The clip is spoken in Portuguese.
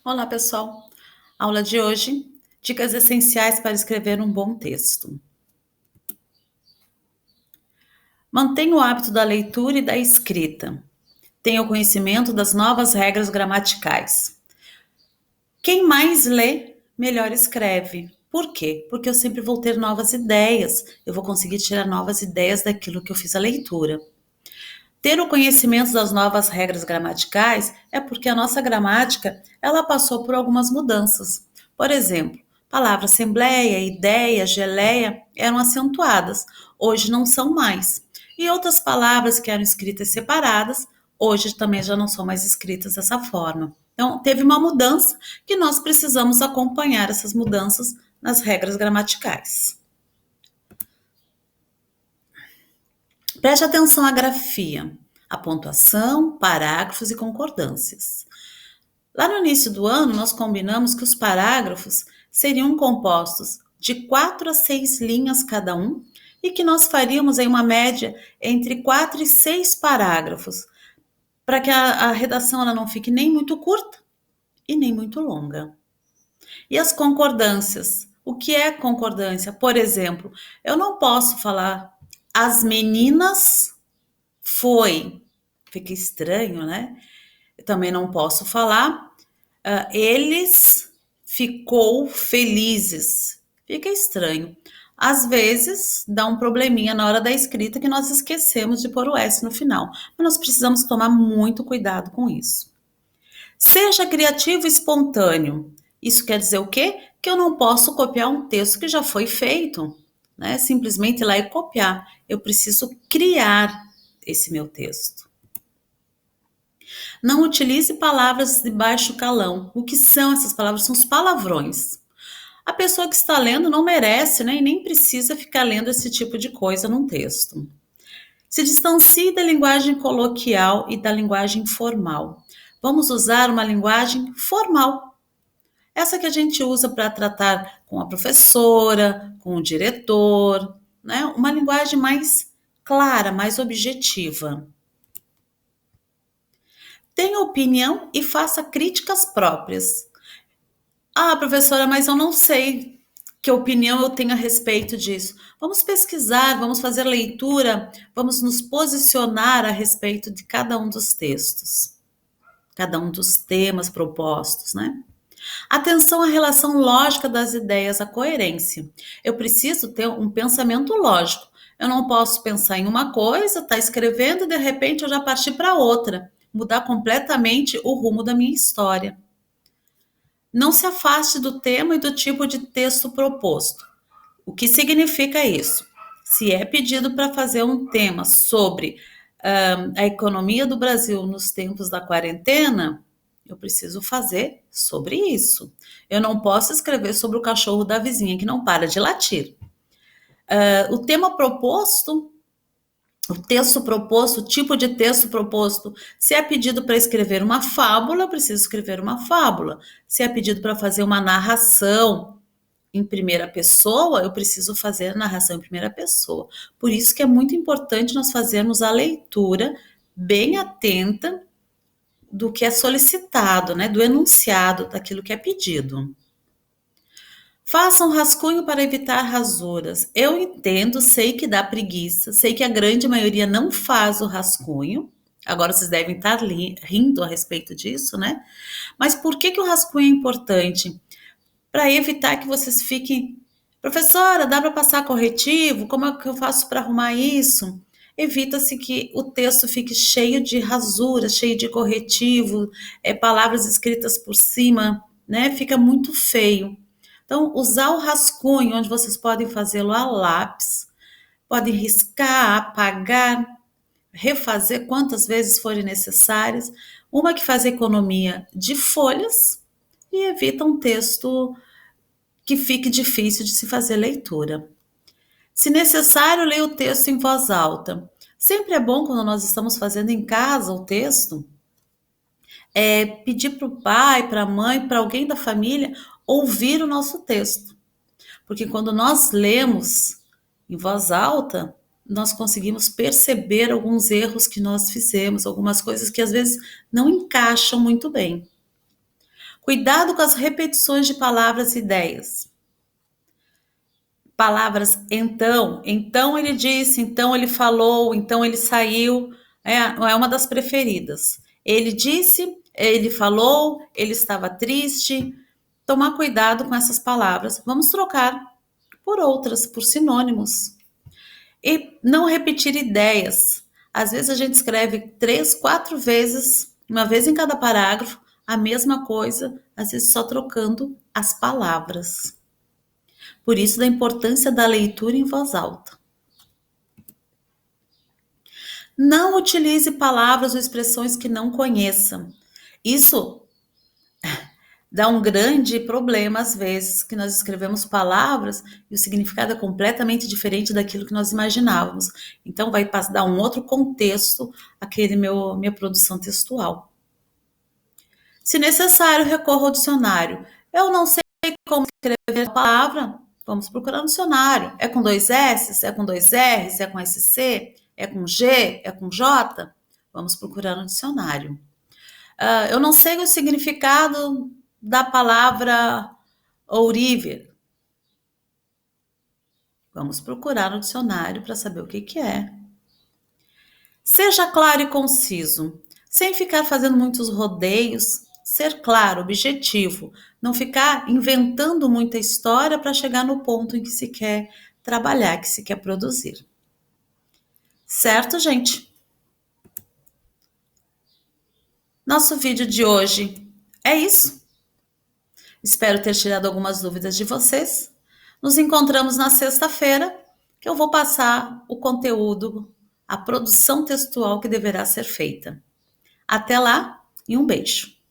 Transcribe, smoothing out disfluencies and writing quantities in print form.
Olá, pessoal. Aula de hoje: dicas essenciais para escrever um bom texto. Mantenha o hábito da leitura e da escrita. Tenha o conhecimento das novas regras gramaticais. Quem mais lê, melhor escreve. Por quê? Porque eu sempre vou ter novas ideias. Eu vou conseguir tirar novas ideias daquilo que eu fiz a leitura. Ter o conhecimento das novas regras gramaticais é porque a nossa gramática, ela passou por algumas mudanças. Por exemplo, palavras assembleia, ideia, geleia eram acentuadas, hoje não são mais. E outras palavras que eram escritas separadas, hoje também já não são mais escritas dessa forma. Então, teve uma mudança que nós precisamos acompanhar essas mudanças nas regras gramaticais. Preste atenção à grafia, a pontuação, parágrafos e concordâncias. Lá no início do ano, nós combinamos que os parágrafos seriam compostos de 4 a 6 linhas cada um e que nós faríamos em uma média entre 4 e 6 parágrafos, para que a redação ela não fique nem muito curta e nem muito longa. E as concordâncias? O que é concordância? Por exemplo, eu não posso falar as meninas foi. Fica estranho, né? Eu também não posso falar eles ficou felizes. Fica estranho. Às vezes dá um probleminha na hora da escrita que nós esquecemos de pôr o S no final. Mas nós precisamos tomar muito cuidado com isso. Seja criativo e espontâneo. Isso quer dizer o quê? Que eu não posso copiar um texto que já foi feito, né? Simplesmente ir lá e copiar. Eu preciso criar esse meu texto. Não utilize palavras de baixo calão. O que são essas palavras? São os palavrões. A pessoa que está lendo não merece, né? E nem precisa ficar lendo esse tipo de coisa num texto. Se distancie da linguagem coloquial e da linguagem formal. Vamos usar uma linguagem formal. Essa que a gente usa para tratar com a professora, com o diretor, né? Uma linguagem mais clara, mais objetiva. Tenha opinião e faça críticas próprias. Ah, professora, mas eu não sei que opinião eu tenho a respeito disso. Vamos pesquisar, vamos fazer leitura, vamos nos posicionar a respeito de cada um dos textos, cada um dos temas propostos, né? Atenção à relação lógica das ideias, à coerência. Eu preciso ter um pensamento lógico. Eu não posso pensar em uma coisa, estar escrevendo e de repente eu já partir para outra, mudar completamente o rumo da minha história. Não se afaste do tema e do tipo de texto proposto. O que significa isso? Se é pedido para fazer um tema sobre a economia do Brasil nos tempos da quarentena, eu preciso fazer sobre isso. Eu não posso escrever sobre o cachorro da vizinha que não para de latir. O tema proposto, o texto proposto, o tipo de texto proposto. Se é pedido para escrever uma fábula, eu preciso escrever uma fábula. Se é pedido para fazer uma narração em primeira pessoa, eu preciso fazer a narração em primeira pessoa. Por isso que é muito importante nós fazermos a leitura bem atenta do que é solicitado, né, do enunciado, daquilo que é pedido. Faça um rascunho para evitar rasuras. Eu entendo, sei que dá preguiça, sei que a grande maioria não faz o rascunho. Agora vocês devem estar rindo a respeito disso, né? Mas por que o rascunho é importante? Para evitar que vocês fiquem, professora, dá para passar corretivo? Como é que eu faço para arrumar isso? Evita-se que o texto fique cheio de rasuras, cheio de corretivo, palavras escritas por cima, né? Fica muito feio. Então, usar o rascunho, onde vocês podem fazê-lo a lápis, podem riscar, apagar, refazer quantas vezes forem necessárias. Uma que faz economia de folhas e evita um texto que fique difícil de se fazer leitura. Se necessário, leia o texto em voz alta. Sempre é bom, quando nós estamos fazendo em casa o texto, pedir para o pai, para a mãe, para alguém da família ouvir o nosso texto. Porque quando nós lemos em voz alta, nós conseguimos perceber alguns erros que nós fizemos, algumas coisas que às vezes não encaixam muito bem. Cuidado com as repetições de palavras e ideias. Palavras então ele disse, então ele falou, então ele saiu, é uma das preferidas. Ele disse, ele falou, ele estava triste. Tomar cuidado com essas palavras. Vamos trocar por outras, por sinônimos. E não repetir ideias. Às vezes a gente escreve 3, 4 vezes, uma vez em cada parágrafo, a mesma coisa, às vezes só trocando as palavras. Por isso, da importância da leitura em voz alta. Não utilize palavras ou expressões que não conheça. Isso dá um grande problema, às vezes, que nós escrevemos palavras e o significado é completamente diferente daquilo que nós imaginávamos. Então, vai dar um outro contexto àquele minha produção textual. Se necessário, recorra ao dicionário. Eu não sei como escrever a palavra, vamos procurar no dicionário. É com 2 S? É com 2 R's? É com SC? É com G? É com J? Vamos procurar no dicionário. Eu não sei o significado da palavra ouriver. Vamos procurar no dicionário para saber o que é. Seja claro e conciso, sem ficar fazendo muitos rodeios. Ser claro, objetivo, não ficar inventando muita história para chegar no ponto em que se quer trabalhar, que se quer produzir. Certo, gente? Nosso vídeo de hoje é isso. Espero ter tirado algumas dúvidas de vocês. Nos encontramos na sexta-feira, que eu vou passar o conteúdo, a produção textual que deverá ser feita. Até lá e um beijo.